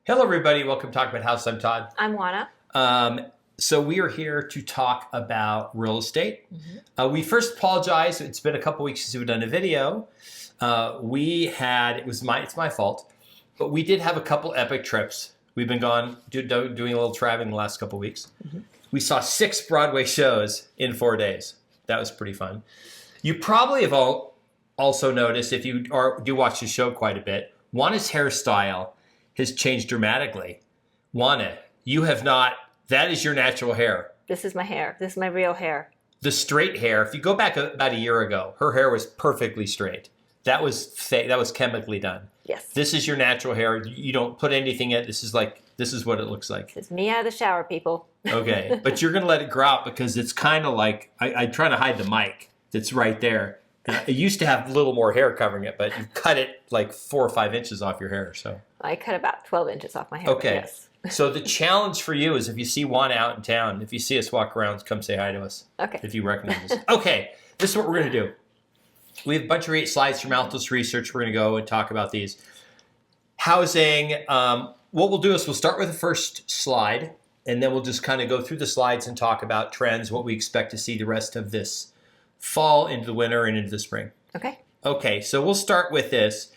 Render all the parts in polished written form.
Hello, everybody. Welcome to Talk About House. I'm Todd. I'm Juana. So we are here to talk about real estate. We first apologize. It's been a couple weeks since we've done a video. It's my fault, but we did have a couple epic trips. We've been gone doing a little traveling the last couple weeks. We saw 6 Broadway shows in 4 days. That was pretty fun. You probably have also noticed, if you do watch the show quite a bit, Juana's hairstyle has changed dramatically. Juana, you have not, that is your natural hair. This is my hair. This is my real hair. The straight hair, if you go back about a year ago, her hair was perfectly straight. That was fake, that was chemically done. Yes. This is your natural hair. You don't put anything in it. This is what it looks like. This is me out of the shower, people. Okay, but you're going to let it grow out because it's kind of like, I'm trying to hide the mic that's right there. It used to have a little more hair covering it, but you cut it like 4 or 5 inches off your hair. So I cut about 12 inches off my hair. okay. Yes. So the challenge for you is if you see Juana out in town, if you see us walk around, come say hi to us. Okay. If you recognize us. Okay, this is what we're going to do. We have a bunch of 8 slides from Altos Research. We're going to go and talk about these. Housing. What we'll do is we'll start with the first slide, and then we'll just kind of go through the slides and talk about trends, what we expect to see the rest of this fall, into the winter, and into the spring. Okay. Okay, so we'll start with this.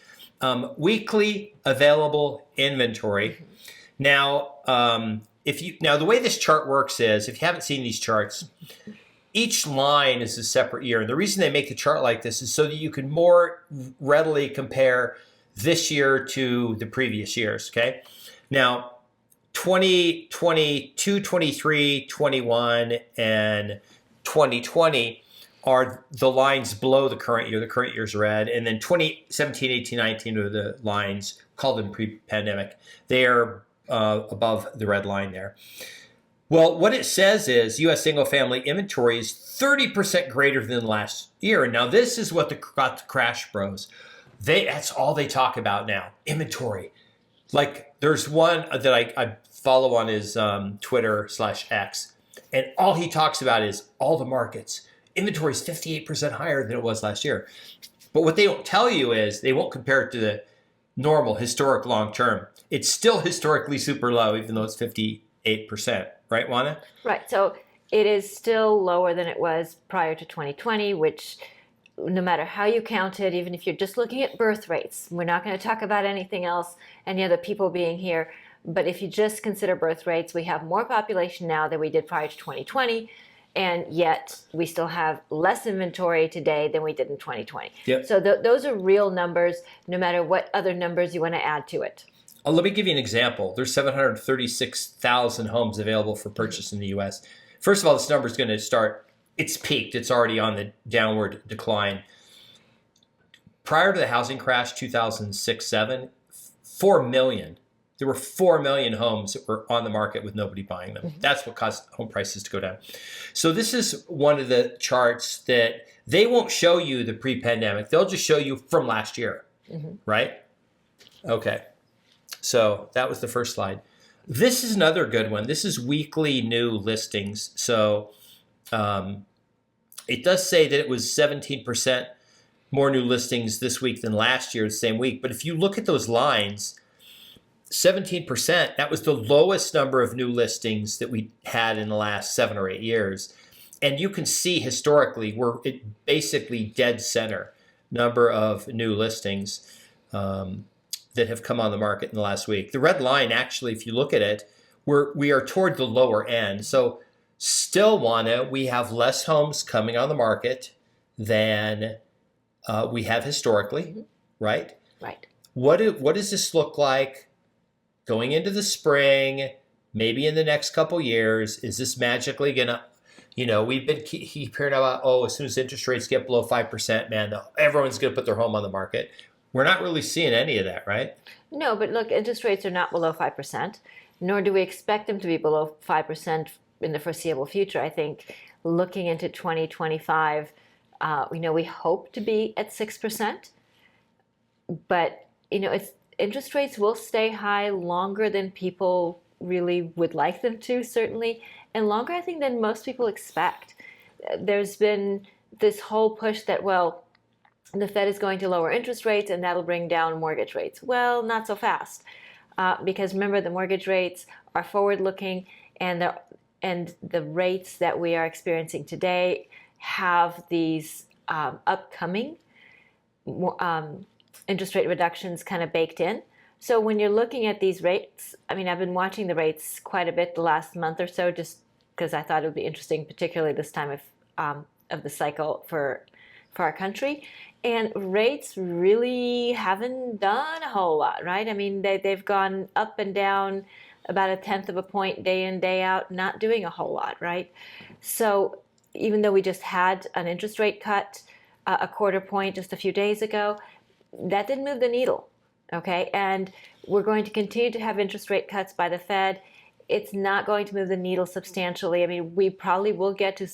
Weekly available inventory. Now, the way this chart works is, if you haven't seen these charts, each line is a separate year. And the reason they make the chart like this is so that you can more readily compare this year to the previous years, okay? Now, 2022, 23, 21, and 2020 are the lines below the current year. The current year's red. And then 2017, 18, 19 are the lines, call them pre-pandemic. They are above the red line there. Well, what it says is U.S. single-family inventory is 30% greater than last year. And now this is what got the crash bros. That's all they talk about now, inventory. Like there's one that I follow on his Twitter/X, and all he talks about is all the markets. Inventory is 58% higher than it was last year. But what they don't tell you is they won't compare it to the normal historic long term. It's still historically super low, even though it's 58%. Right, Juana? Right. So it is still lower than it was prior to 2020, which no matter how you count it, even if you're just looking at birth rates, we're not going to talk about anything else, any other people being here. But if you just consider birth rates, we have more population now than we did prior to 2020. And yet we still have less inventory today than we did in 2020. Yep. So those are real numbers, no matter what other numbers you want to add to it. Let me give you an example. There's 736,000 homes available for purchase in the U.S. First of all, this number is going to start, it's peaked. It's already on the downward decline. Prior to the housing crash, 2006-07, 4 million. There were 4 million homes that were on the market with nobody buying them. That's what caused home prices to go down. So this is one of the charts that they won't show you the pre-pandemic. They'll just show you from last year, right? Okay. So that was the first slide. This is another good one. This is weekly new listings. So it does say that it was 17% more new listings this week than last year, the same week. But if you look at those lines, 17%, that was the lowest number of new listings that we had in the last 7 or 8 years. And you can see historically, we're basically dead center number of new listings that have come on the market in the last week. The red line, actually, if you look at it, we are toward the lower end. So still, Juana, we have less homes coming on the market than we have historically, right? Right. What does this look like going into the spring, maybe in the next couple years? Is this magically going to, we've been hearing about, as soon as interest rates get below 5%, man, everyone's going to put their home on the market. We're not really seeing any of that, right? No, but look, interest rates are not below 5%, nor do we expect them to be below 5% in the foreseeable future. I think looking into 2025, we hope to be at 6%, but, interest rates will stay high longer than people really would like them to, certainly, and longer, I think, than most people expect. There's been this whole push that, the Fed is going to lower interest rates and that'll bring down mortgage rates. Well, not so fast. because remember, the mortgage rates are forward-looking, and the rates that we are experiencing today have these upcoming interest rate reductions kind of baked in. So when you're looking at these rates, I mean, I've been watching the rates quite a bit the last month or so, just because I thought it would be interesting, particularly this time of the cycle for our country. And rates really haven't done a whole lot, right? I mean, they've gone up and down about 1/10 of a point day in, day out, not doing a whole lot, right? So even though we just had an interest rate cut, a 1/4 point just a few days ago, that didn't move the needle, okay? And we're going to continue to have interest rate cuts by the Fed. It's not going to move the needle substantially. I mean, we probably will get to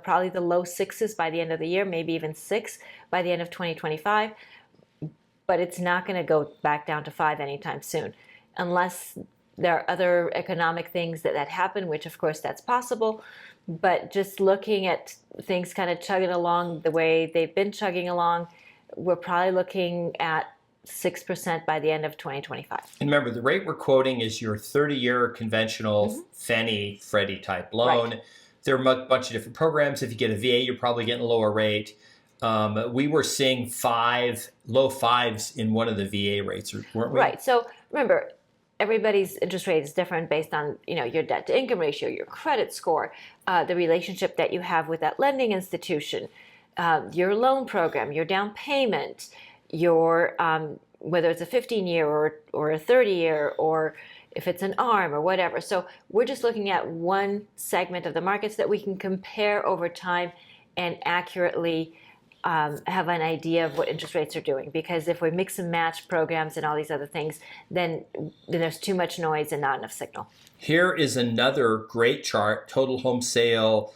probably the low 6s by the end of the year, maybe even 6 by the end of 2025, but it's not going to go back down to 5 anytime soon, unless there are other economic things that happen, which of course that's possible. But just looking at things kind of chugging along the way they've been chugging along, we're probably looking at 6% by the end of 2025. And remember, the rate we're quoting is your 30-year conventional Fannie Freddie type loan. Right. There are a bunch of different programs. If you get a VA, you're probably getting a lower rate. We were seeing low 5s in one of the VA rates, weren't we? Right. So remember, everybody's interest rate is different based on your debt to income ratio, your credit score, the relationship that you have with that lending institution, your loan program, your down payment, your whether it's a 15-year or a 30-year, or if it's an ARM or whatever. So we're just looking at one segment of the markets that we can compare over time and accurately have an idea of what interest rates are doing. Because if we mix and match programs and all these other things, then there's too much noise and not enough signal. Here is another great chart, total home sale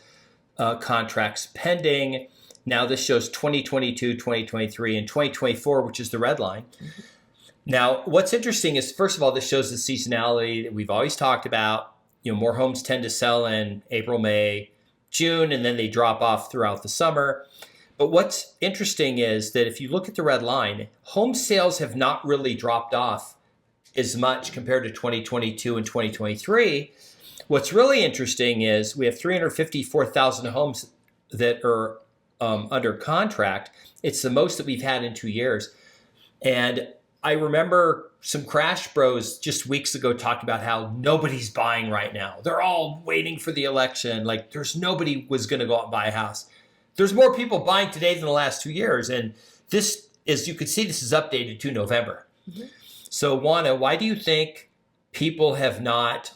contracts pending. Now this shows 2022, 2023, and 2024, which is the red line. Mm-hmm. Now, what's interesting is, first of all, this shows the seasonality that we've always talked about. More homes tend to sell in April, May, June, and then they drop off throughout the summer. But what's interesting is that if you look at the red line, home sales have not really dropped off as much compared to 2022 and 2023. What's really interesting is we have 354,000 homes that are under contract. It's the most that we've had in 2 years. And I remember some Crash Bros just weeks ago talking about how nobody's buying right now. They're all waiting for the election. Like nobody was going to go out and buy a house. There's more people buying today than the last 2 years. And this, as you can see, this is updated to November. Mm-hmm. So Juana, why do you think people have not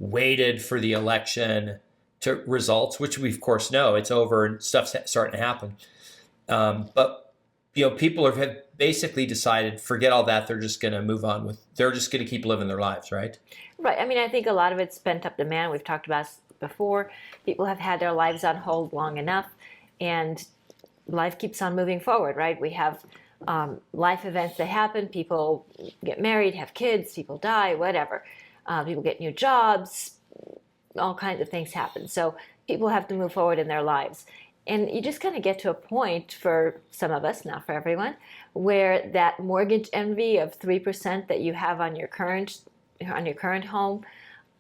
waited for the election to results, which we of course know it's over and stuff's starting to happen. But people have basically decided, forget all that. They're just going to move on they're just going to keep living their lives, right? Right. I mean, I think a lot of it's pent up demand. We've talked about before. People have had their lives on hold long enough, and life keeps on moving forward, right? We have life events that happen. People get married, have kids, people die, whatever. People get new jobs, all kinds of things happen. So people have to move forward in their lives. And you just kind of get to a point, for some of us, not for everyone, where that mortgage envy of 3% that you have on your current home,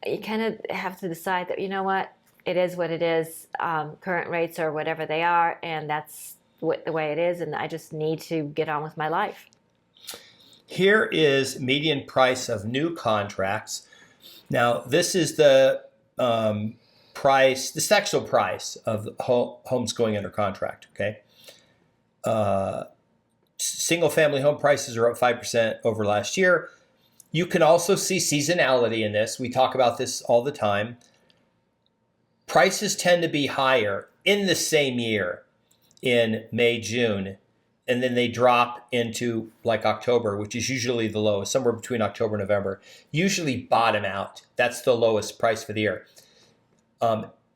you kind of have to decide that, it is what it is. Current rates are whatever they are, and that's the way it is, and I just need to get on with my life. Here is median price of new contracts. Now, this is the actual price of homes going under contract, okay? Single-family home prices are up 5% over last year. You can also see seasonality in this. We talk about this all the time. Prices tend to be higher in the same year in May, June, and then they drop into October, which is usually the lowest, somewhere between October and November, usually bottom out. That's the lowest price for the year.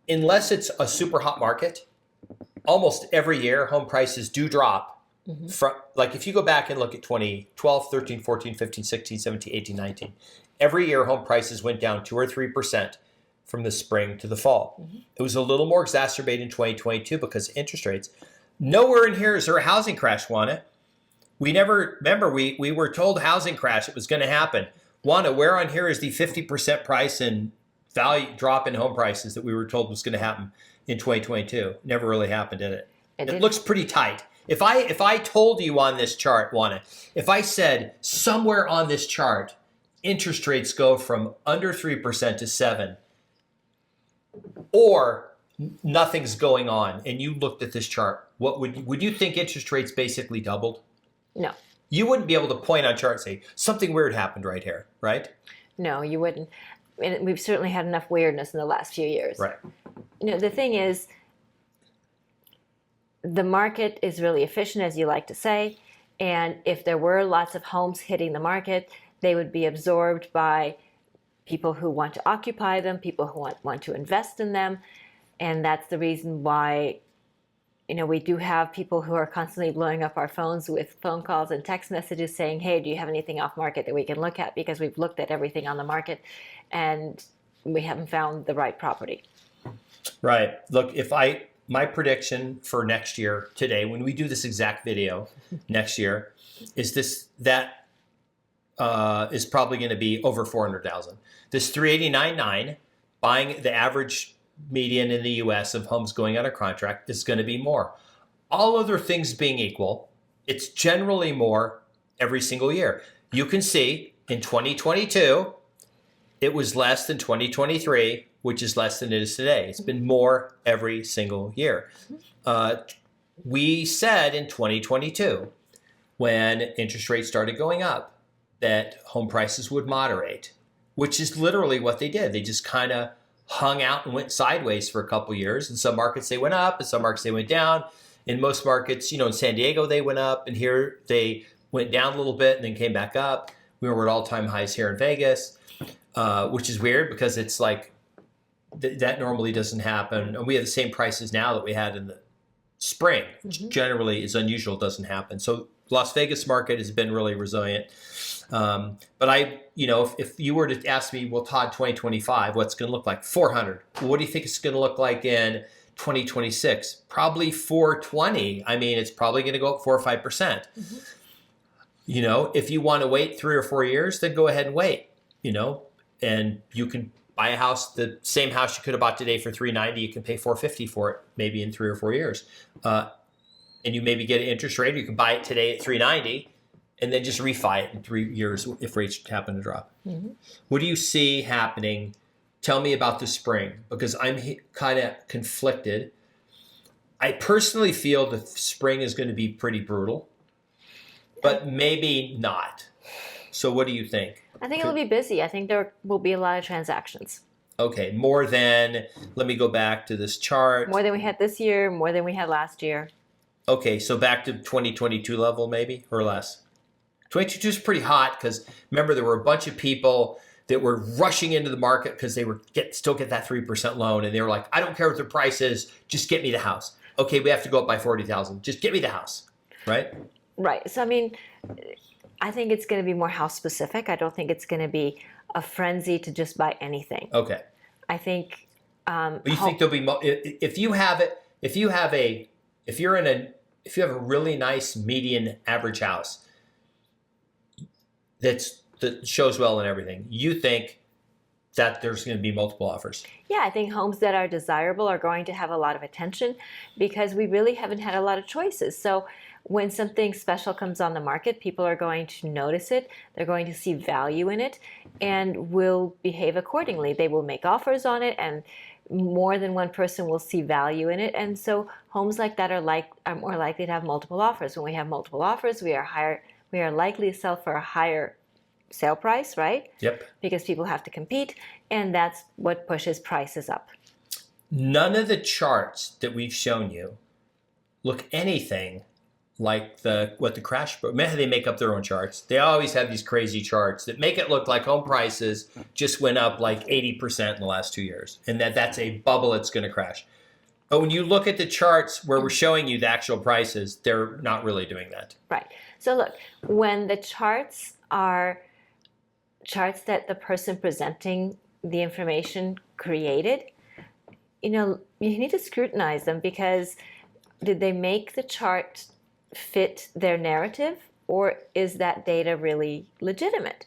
Unless it's a super hot market, almost every year home prices do drop. Mm-hmm. From, if you go back and look at 2012, 13, 14, 15, 16, 17, 18, 19, every year home prices went down 2 or 3% from the spring to the fall. Mm-hmm. It was a little more exacerbated in 2022 because of interest rates. Nowhere in here is there a housing crash, Juana. We never, remember, we were told housing crash, it was going to happen. Wanda, where on here is the 50% price and value drop in home prices that we were told was going to happen in 2022? Never really happened, did it? It looks pretty tight. If I told you on this chart, Wanda, if I said somewhere on this chart, interest rates go from under 3% to 7, or nothing's going on, and you looked at this chart, what would you think interest rates basically doubled? No. You wouldn't be able to point on chart and say something weird happened right here, right? No, you wouldn't. And we've certainly had enough weirdness in the last few years. Right. The thing is, the market is really efficient, as you like to say, and if there were lots of homes hitting the market, they would be absorbed by people who want to occupy them, people who want to invest in them, and that's the reason why we do have people who are constantly blowing up our phones with phone calls and text messages saying, hey, do you have anything off market that we can look at? Because we've looked at everything on the market and we haven't found the right property. Right. Look, my prediction for next year today, when we do this exact video next year, is that is probably going to be over 400,000. This 389.9, buying the average median in the U.S. of homes going under contract, is going to be more. All other things being equal, it's generally more every single year. You can see in 2022, it was less than 2023, which is less than it is today. It's been more every single year. We said in 2022, when interest rates started going up, that home prices would moderate, which is literally what they did. They just kind of hung out and went sideways for a couple years. In some markets they went up, in some markets they went down. In most markets, in San Diego they went up, and here they went down a little bit and then came back up. We were at all-time highs here in Vegas, which is weird because it's like that normally doesn't happen. And we have the same prices now that we had in the spring, which generally is unusual, doesn't happen. So Las Vegas market has been really resilient. But if you were to ask me, well, Todd, 2025, what's going to look like? 400. Well, what do you think it's going to look like in 2026? Probably 420. I mean, it's probably going to go up 4 or 5%. If you want to wait 3 or 4 years, then go ahead and wait, and you can buy a house, the same house you could have bought today for 390, you can pay 450 for it, maybe in 3 or 4 years. And you maybe get an interest rate, or you can buy it today at 390. And then just refi it in 3 years if rates happen to drop. What do you see happening? Tell me about the spring, because I'm kind of conflicted. I personally feel the spring is going to be pretty brutal, but maybe not. So what do you think? I think it'll be busy. I think there will be a lot of transactions. Okay, more than, let me go back to this chart. More than we had this year, more than we had last year. Okay, so back to 2022 level maybe, or less? 2022 is pretty hot because remember there were a bunch of people that were rushing into the market because they were still get that 3% loan, and they were like, I don't care what the price is, just get me the house. Okay, we have to go up by 40,000. Just get me the house, right? Right. So I think it's going to be more house specific. I don't think it's going to be a frenzy to just buy anything. Okay. I think. But you think there'll be if you have a really nice median average house that shows well and everything, you think that there's going to be multiple offers? Yeah, I think homes that are desirable are going to have a lot of attention because we really haven't had a lot of choices. So when something special comes on the market, people are going to notice it, they're going to see value in it, and will behave accordingly. They will make offers on it, and more than one person will see value in it. And so homes like that are more likely to have multiple offers. When we have multiple offers, we are likely to sell for a higher sale price, right? Yep. Because people have to compete, and that's what pushes prices up. None of the charts that we've shown you look anything like what the crash. They make up their own charts. They always have these crazy charts that make it look like home prices just went up like 80% in the last 2 years, and that's a bubble that's going to crash. But when you look at the charts where we're showing you the actual prices, they're not really doing that. Right. So look, when the charts are charts that the person presenting the information created, you need to scrutinize them, because did they make the chart fit their narrative, or is that data really legitimate?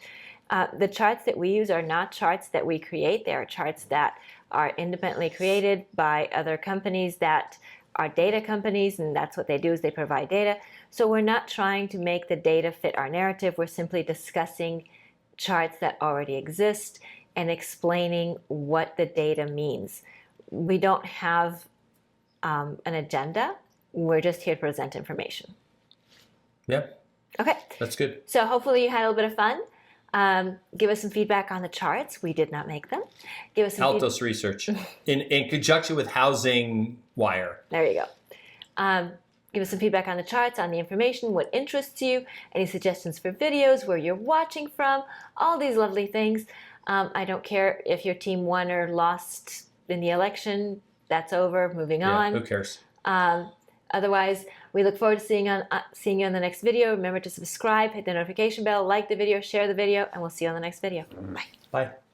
The charts that we use are not charts that we create. They are charts that are independently created by other companies that are data companies, and that's what they do, is they provide data. So we're not trying to make the data fit our narrative. We're simply discussing charts that already exist and explaining what the data means. We don't have an agenda. We're just here to present information. Yeah, Okay. that's good. So hopefully you had a little bit of fun. Give us some feedback on the charts. We did not make them. Give us some Altos Research in conjunction with Housing Wire. There you go. Give us some feedback on the charts, on the information, what interests you, any suggestions for videos, where you're watching from, all these lovely things. I don't care if your team won or lost in the election. That's over. Moving on. Who cares? Otherwise, we look forward to seeing you on the next video. Remember to subscribe, hit the notification bell, like the video, share the video, and we'll see you on the next video. Bye. Bye.